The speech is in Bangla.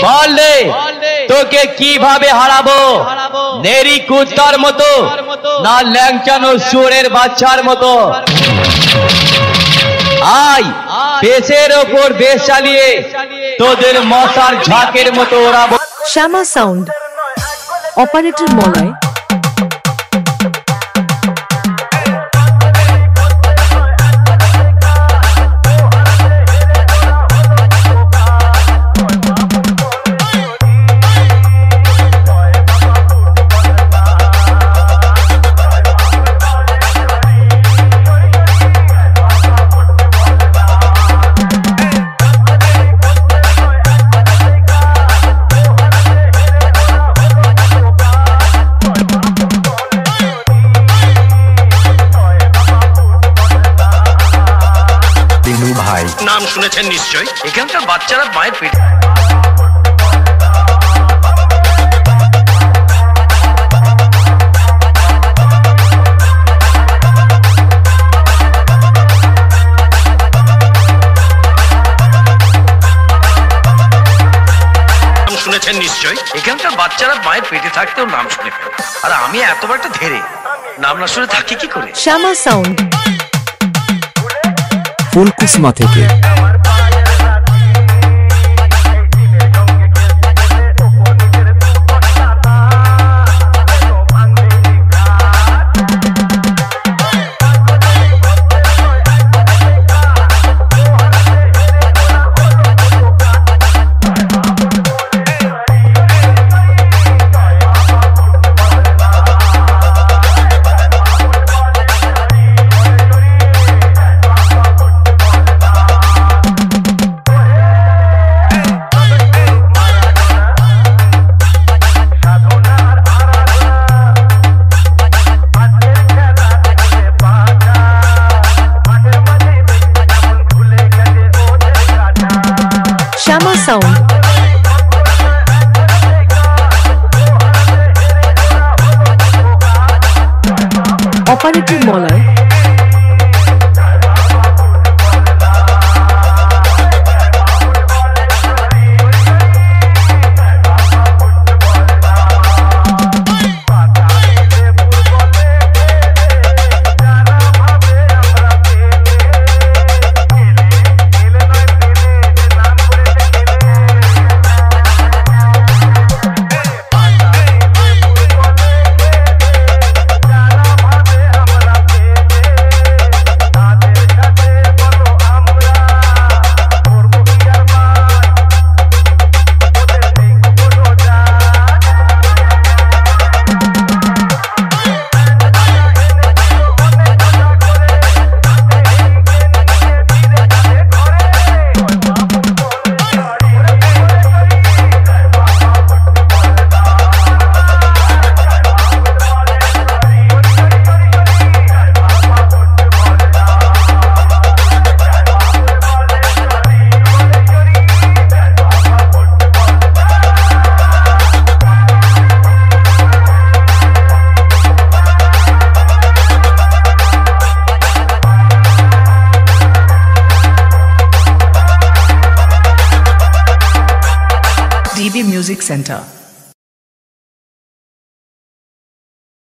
বললে তোকে কিভাবে হারাবো? নেরি কুত্তার মতো না ল্যাংচানো শুয়োরের বাচ্চার মতো? আয় বেশের ওপর বেশ চালিয়ে তোদের মশার ঝাঁকের মতো ওড়াবো। শ্যামা সাউন্ড, অপারেটর মলয়। নাম শুনেছেন নিশ্চয়, এখানকার বাচ্চারা মায়ের পেটে। শুনেছেন নিশ্চয়, এখানকার বাচ্চারা মায়ের পেটে থাকতেও নাম শুনে ফেলে। আর আমি এতবার একটা ধেরে নাম না শুনে থাকি কি করে? শ্যামা সাউন্ড, ফুলকুসমা থেকে। Shyama sound, operator Malay. DB Music Center.